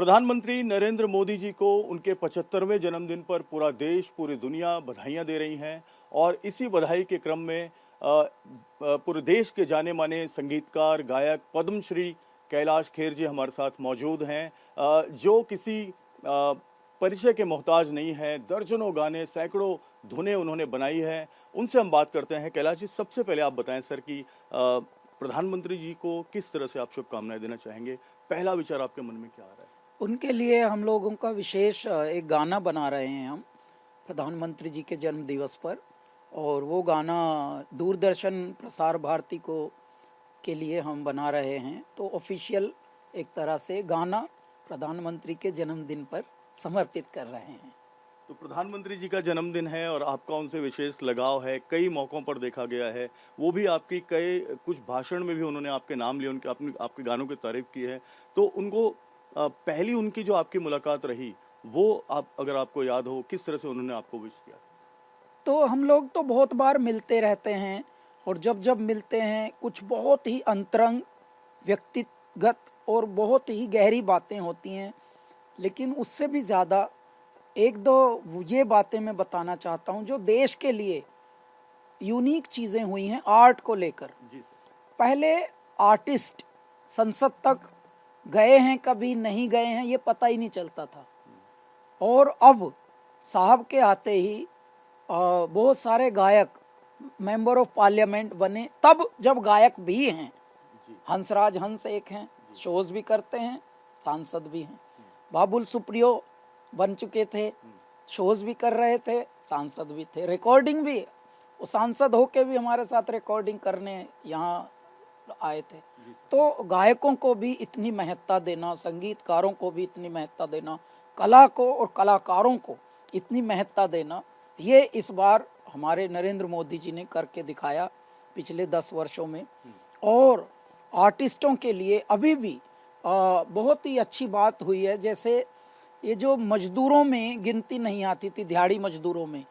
प्रधानमंत्री नरेंद्र मोदी जी को उनके 75वें जन्मदिन पर पूरा देश, पूरी दुनिया बधाइयां दे रही हैं और इसी बधाई के क्रम में पूरे देश के जाने माने संगीतकार, गायक पद्मश्री कैलाश खेर जी हमारे साथ मौजूद हैं, जो किसी परिचय के मोहताज नहीं हैं। दर्जनों गाने, सैकड़ों धुनें उन्होंने बनाई है। उनसे हम बात करते हैं। कैलाश जी, सबसे पहले आप बताएं सर कि प्रधानमंत्री जी को किस तरह से आप शुभकामनाएं देना चाहेंगे? पहला विचार आपके मन में क्या आ रहा है? उनके लिए हम लोगों का विशेष एक गाना बना रहे हैं हम प्रधानमंत्री जी के जन्म दिवस पर। और वो गाना दूरदर्शन प्रसार भारती को के लिए हम बना रहे हैं। तो ऑफिशियल एक तरह से गाना प्रधानमंत्री के जन्मदिन पर समर्पित कर रहे हैं। तो प्रधानमंत्री जी का जन्मदिन है और आपका उनसे विशेष लगाव है, कई मौक़ों पर देखा गया है। वो भी आपकी कई कुछ भाषण में भी उन्होंने आपके नाम लिया, आपके गानों की तारीफ़ की है। तो उनको पहली उनकी जो आपकी मुलाकात रही, वो अगर आपको याद हो, किस तरह से उन्होंने आपको विश किया? तो हम लोग तो बहुत बार मिलते रहते हैं और जब जब मिलते हैं कुछ बहुत ही अंतरंग, व्यक्तिगत और बहुत ही गहरी बातें होती हैं। लेकिन उससे भी ज़्यादा एक दो ये बातें मैं बताना चाहता हूँ जो देश के लिए यूनिक चीज़ें हुई हैं आर्ट को लेकर। पहले आर्टिस्ट संसद तक गए हैं, कभी नहीं गए हैं, ये पता ही नहीं चलता था। और अब साहब के आते ही बहुत सारे गायक मेंबर ऑफ पार्लियामेंट बने, तब जब गायक भी हैं। हंसराज हंस एक हैं, शोज भी करते हैं, सांसद भी हैं। बाबुल सुप्रियो बन चुके थे, शोज भी कर रहे थे, सांसद भी थे, रिकॉर्डिंग भी। वो सांसद होके भी हमारे साथ रिकॉर्डिंग करने यहाँ आए थे। तो गायकों को भी इतनी महत्ता देना, संगीतकारों को भी इतनी महत्ता देना, कला को और कलाकारों को इतनी महत्ता देना, ये इस बार हमारे नरेंद्र मोदी जी ने करके दिखाया पिछले 10 वर्षों में। और आर्टिस्टों के लिए अभी भी बहुत ही अच्छी बात हुई है। जैसे ये जो मजदूरों में गिनती नहीं आती थी, दिहाड़ी मजदूरों में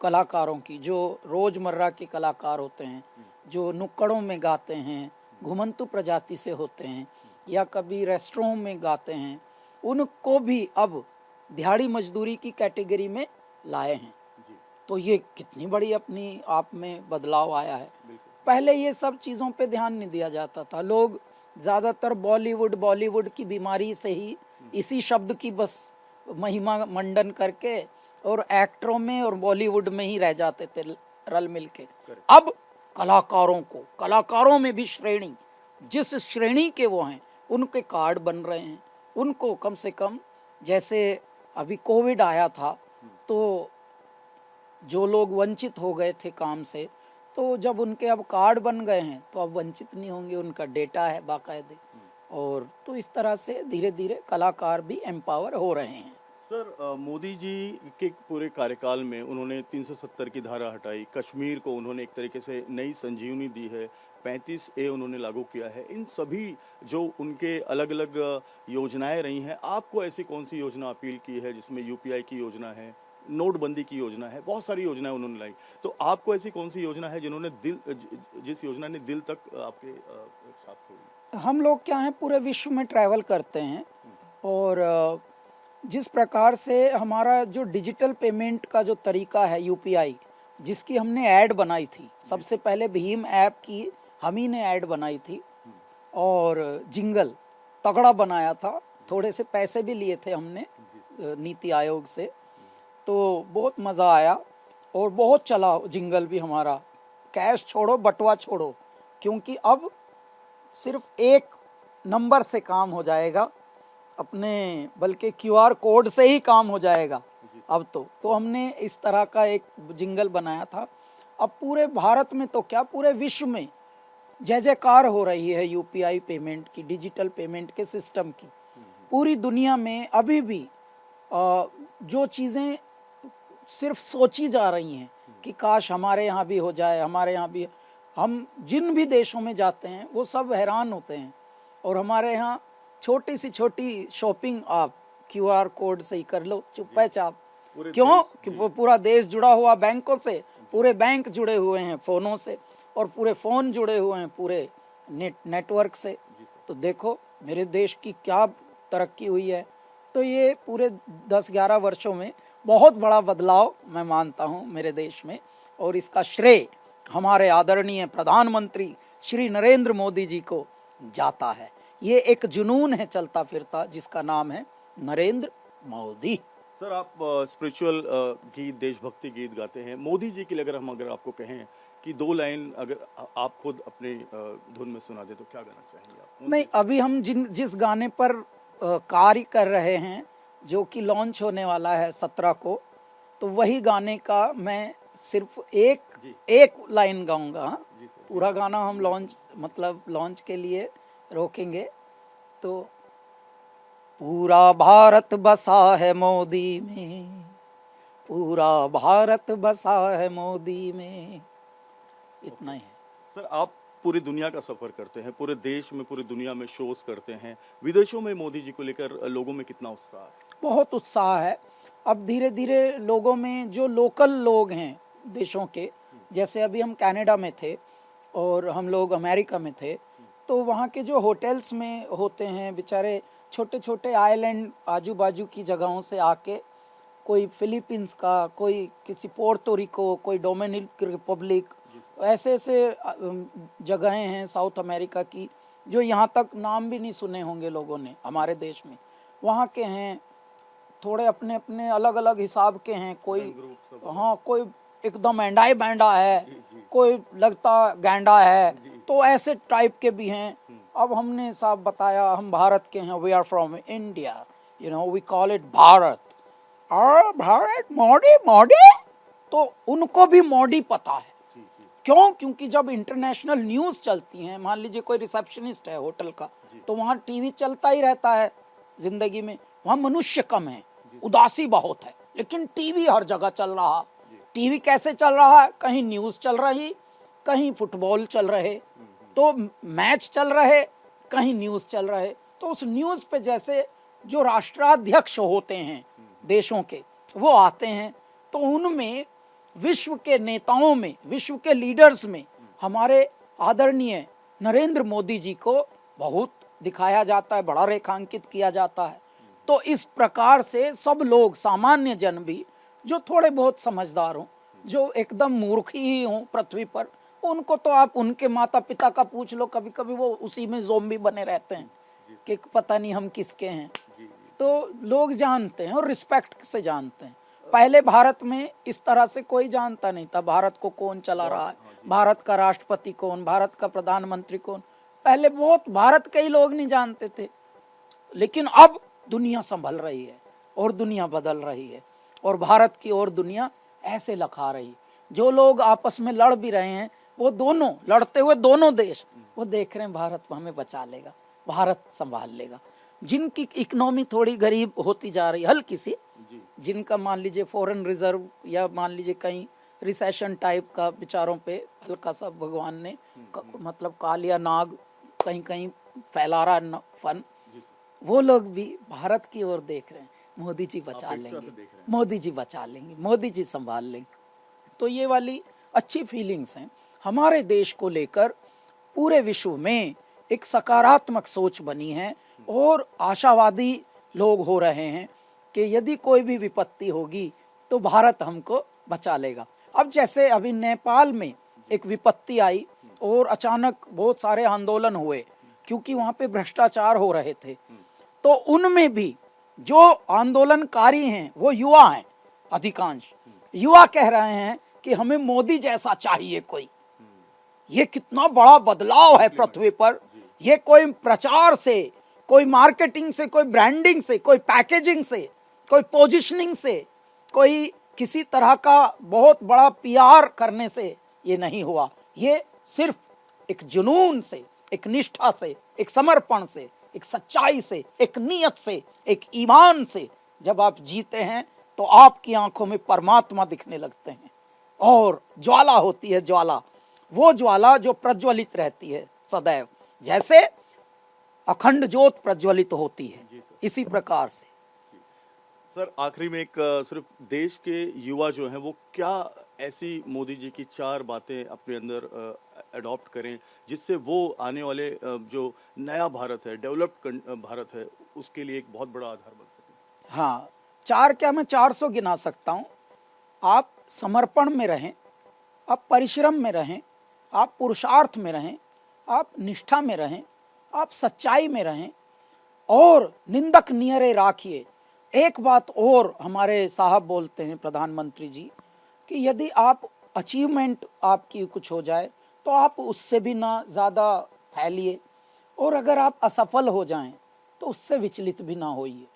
कलाकारों की, जो रोजमर्रा के कलाकार होते हैं, जो नुक्कड़ों में गाते हैं, घुमंतु प्रजाति से होते हैं या कभी रेस्टोरों में गाते हैं, उनको भी अब दिहाड़ी मजदूरी की कैटेगरी में लाए हैं। तो ये कितनी बड़ी अपनी आप में बदलाव आया है। पहले ये सब चीज़ों पे ध्यान नहीं दिया जाता था। लोग ज़्यादातर बॉलीवुड की बीमारी से ही इसी शब्द की बस महिमा मंडन करके और एक्टरों में और बॉलीवुड में ही रह जाते थे रल मिल के। अब कलाकारों में भी श्रेणी, जिस श्रेणी के वो हैं उनके कार्ड बन रहे हैं। उनको कम से कम, जैसे अभी कोविड आया था तो जो लोग वंचित हो गए थे काम से, तो जब उनके अब कार्ड बन गए हैं तो अब वंचित नहीं होंगे, उनका डेटा है बाकायदे। और तो इस तरह से धीरे धीरे कलाकार भी एम्पावर हो रहे हैं। सर, मोदी जी के पूरे कार्यकाल में उन्होंने 370 की धारा हटाई, कश्मीर को उन्होंने एक तरीके से नई संजीवनी दी है, 35A उन्होंने लागू किया है। इन सभी जो उनके अलग अलग योजनाएं रही हैं, आपको ऐसी कौन सी योजना अपील की है? जिसमें UPI की योजना है, नोटबंदी की योजना है, बहुत सारी योजनाएं उन्होंने लाई। तो आपको ऐसी कौन सी योजना है जिन्होंने जिस योजना ने दिल तक आपके छाप छोड़ी? हम लोग क्या है, पूरे विश्व में ट्रैवल करते हैं और जिस प्रकार से हमारा जो डिजिटल पेमेंट का जो तरीका है UPI, जिसकी हमने ऐड बनाई थी, सबसे पहले भीम ऐप की हम ही ने ऐड बनाई थी और जिंगल तगड़ा बनाया था। थोड़े से पैसे भी लिए थे हमने नीति आयोग से, तो बहुत मज़ा आया और बहुत चला जिंगल भी हमारा। कैश छोड़ो, बटुआ छोड़ो, क्योंकि अब सिर्फ एक नंबर से काम हो जाएगा अपने, बल्कि QR कोड से ही काम हो जाएगा अब तो हमने इस तरह का एक जिंगल बनाया था। अब पूरे भारत में तो क्या, पूरे विश्व में जय जयकार हो रही है UPI पेमेंट की, डिजिटल पेमेंट के सिस्टम की। पूरी दुनिया में अभी भी जो चीज़ें सिर्फ सोची जा रही हैं कि काश हमारे यहाँ भी हो जाए, हमारे यहाँ भी, हम जिन भी देशों में जाते हैं वो सब हैरान होते हैं। और हमारे यहाँ छोटी सी छोटी शॉपिंग आप QR कोड से ही कर लो चुपचाप। क्यों? कि पूरा देश जुड़ा हुआ बैंकों से, पूरे बैंक जुड़े हुए हैं फ़ोनों से और पूरे फ़ोन जुड़े हुए हैं पूरे नेटवर्क से। तो देखो मेरे देश की क्या तरक्की हुई है। तो ये पूरे 10-11 वर्षों में बहुत बड़ा बदलाव मैं मानता हूँ मेरे देश में, और इसका श्रेय हमारे आदरणीय प्रधानमंत्री श्री नरेंद्र मोदी जी को जाता है। ये एक जुनून है चलता फिरता जिसका नाम है नरेंद्र मोदी। सर, आप स्पिरिचुअल गीत, देशभक्ति गीत गाते हैं। मोदी जी के लिए अगर आपको कहें कि 2 लाइन अगर आप खुद अपने धुन में सुना दे तो क्या गाना चाहेंगे आप? नहीं, अभी हम जिस गाने पर कार्य कर रहे हैं, जो कि लॉन्च होने वाला है 17 को, तो वही गाने का मैं सिर्फ एक लाइन गाऊंगा। पूरा गाना हम लॉन्च के लिए रोकेंगे। तो पूरा भारत बसा है मोदी में, पूरा भारत बसा है मोदी में, इतना ही है। सर, आप पूरी दुनिया का सफर करते हैं, पूरे देश में, पूरी दुनिया में शोज करते हैं। विदेशों में मोदी जी को लेकर लोगों में कितना उत्साह है? बहुत उत्साह है। अब धीरे धीरे लोगों में, जो लोकल लोग हैं देशों के, जैसे अभी हम कनाडा में थे और हम लोग अमेरिका में थे, तो वहाँ के जो होटल्स में होते हैं बेचारे, छोटे छोटे आइलैंड आजू बाजू की जगहों से आके, कोई फिलीपींस का, कोई किसी पोर्टो रिको, कोई डोमिनिक रिपब्लिक, ऐसे ऐसे जगहें हैं साउथ अमेरिका की जो यहाँ तक नाम भी नहीं सुने होंगे लोगों ने हमारे देश में, वहाँ के हैं। थोड़े अपने अपने अलग अलग हिसाब के हैं। कोई कोई एकदम एंडाई बैंडा है, कोई लगता गैंडा है, तो ऐसे टाइप के भी हैं। अब हमने साहब बताया हम भारत के हैं, we are from India, we call it Bharat. और भारत मोदी मोदी, तो उनको भी मोदी पता है। क्यों? क्योंकि जब इंटरनेशनल न्यूज चलती हैं, मान लीजिए कोई रिसेप्शनिस्ट है होटल का, तो वहाँ टीवी चलता ही रहता है जिंदगी में। वहाँ मनुष्य कम है, उदासी बहुत है, लेकिन टीवी हर जगह चल रहा। टीवी कैसे चल रहा है? कहीं न्यूज चल रही, कहीं फुटबॉल चल रहे, तो मैच चल रहे, कहीं न्यूज चल रहे। तो उस न्यूज पे जैसे जो राष्ट्राध्यक्ष होते हैं देशों के, वो आते हैं, तो उनमें विश्व के नेताओं में, विश्व के लीडर्स में हमारे आदरणीय नरेंद्र मोदी जी को बहुत दिखाया जाता है, बड़ा रेखांकित किया जाता है। तो इस प्रकार से सब लोग, सामान्य जन भी, जो थोड़े बहुत समझदार हों, जो एकदम मूर्ख ही हों पृथ्वी पर, उनको तो आप उनके माता पिता का पूछ लो, कभी कभी वो उसी में ज़ोंबी बने रहते हैं कि पता नहीं हम किसके हैं। तो लोग जानते हैं और रिस्पेक्ट से जानते हैं। पहले भारत में इस तरह से कोई जानता नहीं था भारत को कौन चला रहा है, भारत का राष्ट्रपति कौन, भारत का प्रधानमंत्री कौन। पहले बहुत भारत के ही लोग नहीं जानते थे। लेकिन अब दुनिया संभल रही है और दुनिया बदल रही है, और भारत की और दुनिया ऐसे लखा रही। जो लोग आपस में लड़ भी रहे हैं, वो दोनों लड़ते हुए दोनों देश, वो देख रहे हैं भारत हमें बचा लेगा, भारत संभाल लेगा। जिनकी इकोनॉमी थोड़ी गरीब होती जा रही है, हल्की सी, जिनका मान लीजिए फॉरेन रिजर्व या मान लीजिए कहीं रिसेशन टाइप का विचारों पे हल्का सा भगवान ने मतलब कालिया नाग कहीं कहीं फैला रहा फन, वो लोग भी भारत की ओर देख रहे हैं। मोदी जी बचा लेंगे, मोदी जी बचा लेंगे, मोदी जी संभाल लेंगे। तो ये वाली अच्छी फीलिंग्स हैं हमारे देश को लेकर। पूरे विश्व में एक सकारात्मक सोच बनी है और आशावादी लोग हो रहे हैं कि यदि कोई भी विपत्ति होगी तो भारत हमको बचा लेगा। अब जैसे अभी नेपाल में एक विपत्ति आई और अचानक बहुत सारे आंदोलन हुए क्योंकि वहाँ पे भ्रष्टाचार हो रहे थे, तो उनमें भी जो आंदोलनकारी हैं वो युवा हैं। अधिकांश युवा कह रहे हैं कि हमें मोदी जैसा चाहिए कोई। ये कितना बड़ा बदलाव है पृथ्वी पर। ये कोई प्रचार से, कोई मार्केटिंग से, कोई ब्रांडिंग से, कोई पैकेजिंग से, कोई पोजीशनिंग से, कोई किसी तरह का बहुत बड़ा पीआर करने से ये नहीं हुआ। ये सिर्फ एक जुनून से, एक निष्ठा से, एक समर्पण से, एक सच्चाई से, एक नियत से, एक ईमान से जब आप जीते हैं तो आपकी आंखों में परमात्मा दिखने लगते हैं और ज्वाला होती है, ज्वाला, वो ज्वाला जो प्रज्वलित रहती है सदैव, जैसे अखंड ज्योत प्रज्वलित होती है, इसी प्रकार से। सर, आखिरी में एक सिर्फ देश के युवा जो हैं वो क्या ऐसी मोदी जी की 4 बातें अपने अंदर अडॉप्ट करें, जिससे वो आने वाले जो नया भारत है, डेवलप्ड भारत है, उसके लिए एक बहुत बड़ा आधार बन सके? हाँ, 4 क्या, मैं 400 गिना सकता हूँ। आप समर्पण में रहें, आप परिश्रम में रहें, आप पुरुषार्थ में रहें, आप निष्ठा में रहें, आप सच्चाई में रहें और निंदक नियरे राखिए। एक बात और हमारे साहब बोलते हैं प्रधानमंत्री जी, कि यदि आप अचीवमेंट आपकी कुछ हो जाए तो आप उससे भी ना ज़्यादा फैलिए, और अगर आप असफल हो जाएं तो उससे विचलित भी ना होइए।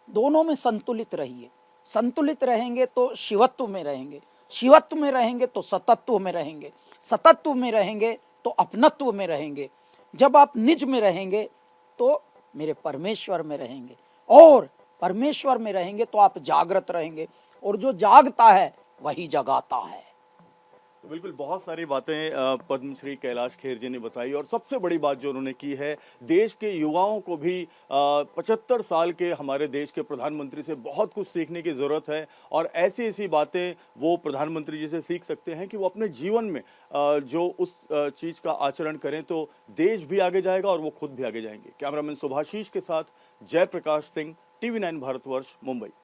दोनों में संतुलित रहिए। संतुलित रहेंगे तो शिवत्व में रहेंगे, शिवत्व में रहेंगे तो सतत्व में रहेंगे, सतत्व में रहेंगे तो अपनत्व में रहेंगे। जब आप निज में रहेंगे तो मेरे परमेश्वर में रहेंगे, और परमेश्वर में रहेंगे तो आप जागृत रहेंगे, और जो जागता है वही जगाता है। तो बिल्कुल बहुत सारी बातें पद्मश्री कैलाश खेर जी ने बताई, और सबसे बड़ी बात जो उन्होंने की है, देश के युवाओं को भी 75 साल के हमारे देश के प्रधानमंत्री से बहुत कुछ सीखने की ज़रूरत है, और ऐसी ऐसी बातें वो प्रधानमंत्री जी से सीख सकते हैं कि वो अपने जीवन में जो उस चीज़ का आचरण करें तो देश भी आगे जाएगा और वो खुद भी आगे जाएंगे। कैमरामैन सुभाशीष के साथ जयप्रकाश सिंह, TV9 भारतवर्ष, मुंबई।